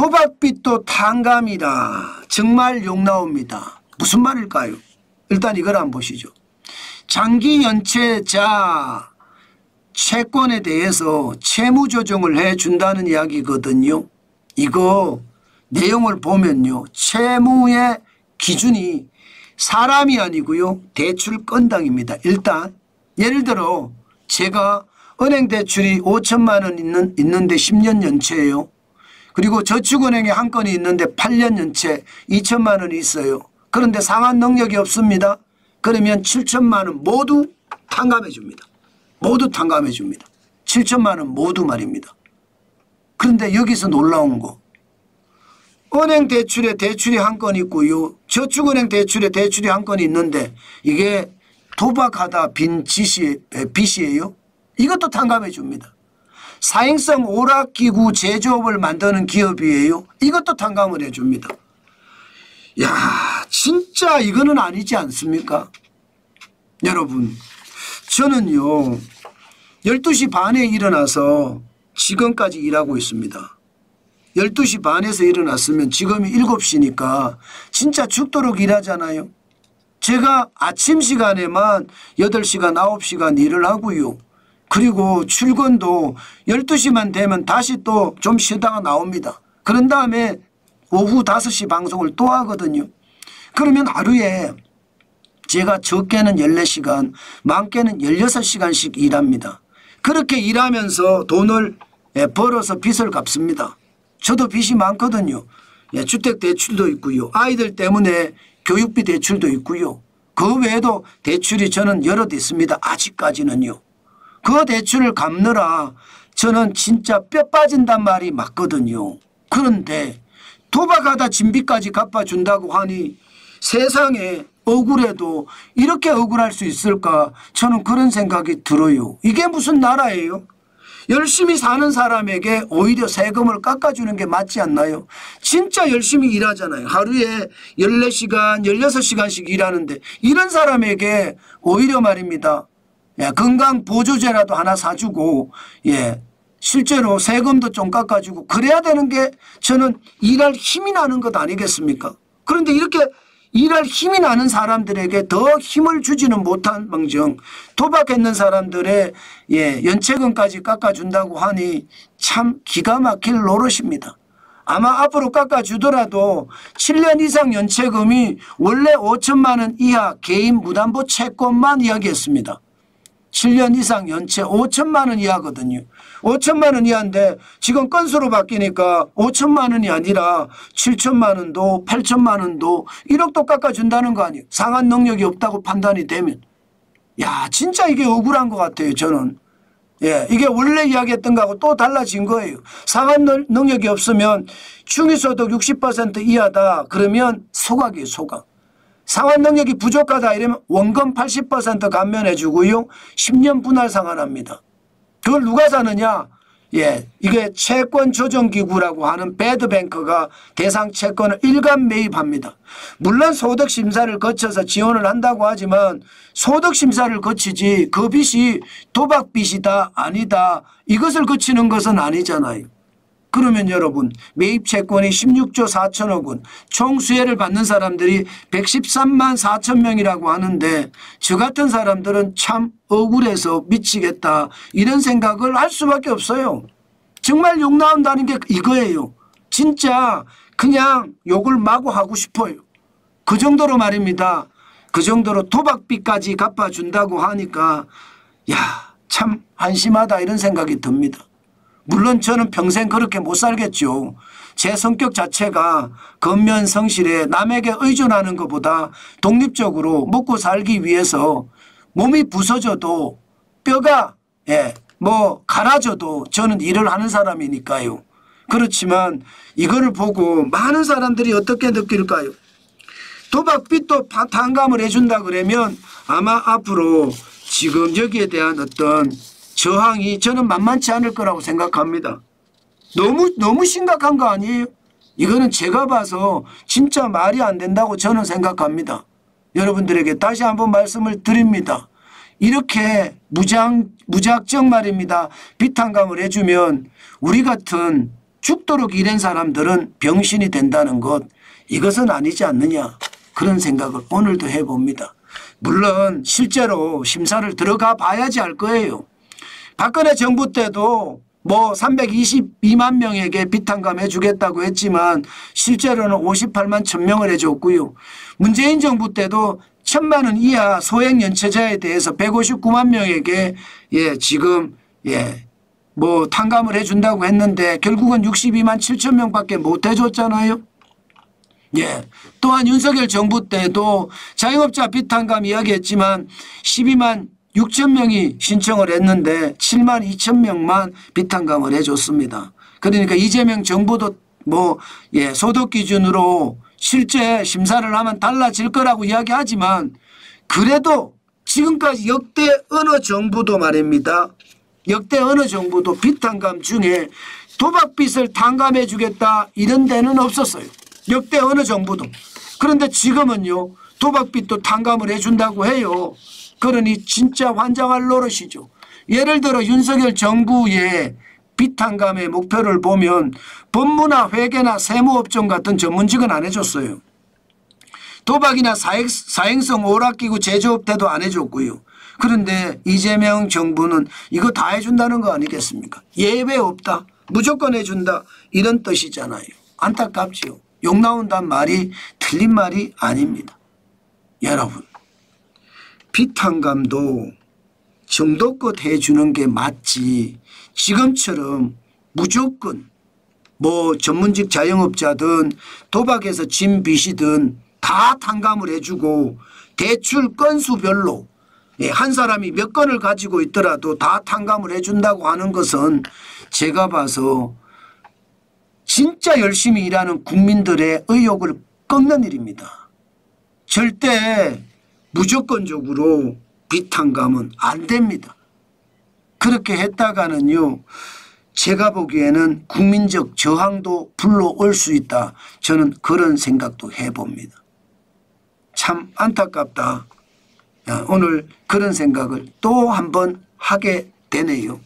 도박빚도 탕감이다. 정말 욕 나옵니다. 무슨 말일까요? 일단 이걸 한번 보시죠. 장기 연체자 채권에 대해서 채무 조정을 해준다는 이야기거든요. 이거 내용을 보면요. 채무의 기준이 사람이 아니고요. 대출 건당입니다. 일단 예를 들어 제가 은행 대출이 5천만 원 있는데 10년 연체예요. 그리고 저축은행에 한 건이 있는데 8년 연체 2천만 원이 있어요. 그런데 상환 능력이 없습니다. 그러면 7천만 원 모두 탕감해 줍니다. 모두 탕감해 줍니다. 7천만 원 모두 말입니다. 그런데 여기서 놀라운 거. 은행 대출에 대출이 한 건 있고요. 저축은행 대출에 대출이 한 건 있는데 이게 도박하다 빈 빚이에요. 이것도 탕감해 줍니다. 사행성 오락기구 제조업을 만드는 기업이에요. 이것도 탕감을 해 줍니다. 야, 진짜 이거는 아니지 않습니까? 여러분, 저는요 12시 반에 일어나서 지금까지 일하고 있습니다. 12시 반에서 일어났으면 지금이 7시니까 진짜 죽도록 일하잖아요. 제가 아침 시간에만 8시간 9시간 일을 하고요. 그리고 출근도 12시만 되면 다시 또 좀 쉬다가 나옵니다. 그런 다음에 오후 5시 방송을 또 하거든요. 그러면 하루에 제가 적게는 14시간 많게는 16시간씩 일합니다. 그렇게 일하면서 돈을 벌어서 빚을 갚습니다. 저도 빚이 많거든요. 주택대출도 있고요. 아이들 때문에 교육비 대출도 있고요. 그 외에도 대출이 저는 여럿 있습니다. 아직까지는요. 그 대출을 갚느라 저는 진짜 뼈 빠진단 말이 맞거든요. 그런데 도박하다 진빚까지 갚아준다고 하니 세상에 억울해도 이렇게 억울할 수 있을까 저는 그런 생각이 들어요. 이게 무슨 나라예요? 열심히 사는 사람에게 오히려 세금을 깎아주는 게 맞지 않나요? 진짜 열심히 일하잖아요. 하루에 14시간 16시간씩 일하는데 이런 사람에게 오히려 말입니다. 건강보조제라도 하나 사주고 실제로 세금도 좀 깎아주고 그래야 되는 게 저는 일할 힘이 나는 것 아니겠습니까? 그런데 이렇게 일할 힘이 나는 사람들에게 더 힘을 주지는 못한 망정 도박했는 사람들의 연체금까지 깎아준다고 하니 참 기가 막힐 노릇입니다. 아마 앞으로 깎아주더라도 7년 이상 연체금이 원래 5천만 원 이하 개인 무담보 채권만 이야기했습니다. 7년 이상 연체 5천만 원 이하거든요. 5천만 원 이하인데 지금 건수로 바뀌니까 5천만 원이 아니라 7천만 원도 8천만 원도 1억도 깎아준다는 거 아니에요. 상환 능력이 없다고 판단이 되면. 야, 진짜 이게 억울한 것 같아요. 저는. 이게 원래 이야기했던 거하고 또 달라진 거예요. 상환 능력이 없으면 중위소득 60% 이하다 그러면 소각이에요. 소각. 상환 능력이 부족하다 이러면 원금 80% 감면해 주고요. 10년 분할 상환합니다. 그걸 누가 사느냐? 이게 채권조정기구라고 하는 배드뱅크가 대상 채권을 일감 매입합니다. 물론 소득심사를 거쳐서 지원을 한다고 하지만 소득심사를 거치지 그 빚이 도박빚이다 아니다 이것을 거치는 것은 아니잖아요. 그러면 여러분 매입채권이 16조 4천억 원 총 수혜를 받는 사람들이 113만 4천 명이라고 하는데 저 같은 사람들은 참 억울해서 미치겠다 이런 생각을 할 수밖에 없어요. 정말 욕 나온다는 게 이거예요. 진짜 그냥 욕을 마구 하고 싶어요. 그 정도로 말입니다. 그 정도로 도박비까지 갚아준다고 하니까 야, 참 한심하다 이런 생각이 듭니다. 물론 저는 평생 그렇게 못 살겠죠. 제 성격 자체가 근면성실해 남에게 의존하는 것보다 독립적으로 먹고 살기 위해서 몸이 부서져도 뼈가 갈아져도 저는 일을 하는 사람이니까요. 그렇지만 이거를 보고 많은 사람들이 어떻게 느낄까요? 도박빚도 탕감을 해준다 그러면 아마 앞으로 지금 여기에 대한 어떤 저항이 저는 만만치 않을 거라고 생각합니다. 너무 심각한 거 아니에요? 이거는 제가 봐서 진짜 말이 안 된다고 저는 생각합니다. 여러분들에게 다시 한번 말씀을 드립니다. 이렇게 무작정 말입니다. 빚 탕감을 해주면 우리 같은 죽도록 일한 사람들은 병신이 된다는 것, 이것은 아니지 않느냐, 그런 생각을 오늘도 해봅니다. 물론 실제로 심사를 들어가 봐야지 알 거예요. 박근혜 정부 때도 뭐 322만 명에게 비탄감 해주겠다고 했지만 실제로는 58만 1000명을 해줬고요. 문재인 정부 때도 1000만 원 이하 소액연체자에 대해서 159만 명에게 지금 뭐 탕감을 해준다고 했는데 결국은 62만 7천 명밖에 못 해줬잖아요. 또한 윤석열 정부 때도 자영업자 비탄감 이야기했지만 12만 6천 명이 신청을 했는데 7만 2천 명만 비탄감을 해줬습니다. 그러니까 이재명 정부도 뭐 소득 기준으로 실제 심사를 하면 달라질 거라고 이야기하지만 그래도 지금까지 역대 어느 정부도 말입니다. 역대 어느 정부도 비탄감 중에 도박빚을 탕감해 주겠다 이런 데는 없었어요. 역대 어느 정부도. 그런데 지금은요, 도박빚도 탕감을 해준다고 해요. 그러니 진짜 환장할 노릇이죠. 예를 들어 윤석열 정부의 빚탕감의 목표를 보면 법무나 회계나 세무업종 같은 전문직은 안 해줬어요. 도박이나 사행성 오락기구 제조업체도 안 해줬고요. 그런데 이재명 정부는 이거 다 해준다는 거 아니겠습니까? 예외 없다, 무조건 해준다, 이런 뜻이잖아요. 안타깝지요. 욕 나온단 말이 틀린 말이 아닙니다. 여러분, 비탄감도 정도껏 해주는 게 맞지, 지금처럼 무조건 뭐 전문직 자영업자든 도박에서 진 빚이든 다 탕감을 해주고 대출 건수별로 한 사람이 몇 건을 가지고 있더라도 다 탕감을 해준다고 하는 것은 제가 봐서 진짜 열심히 일하는 국민들의 의욕을 꺾는 일입니다. 절대 무조건적으로 비탄감은 안 됩니다. 그렇게 했다가는요, 제가 보기에는 국민적 저항도 불러올 수 있다, 저는 그런 생각도 해봅니다. 참 안타깝다. 오늘 그런 생각을 또 한 번 하게 되네요.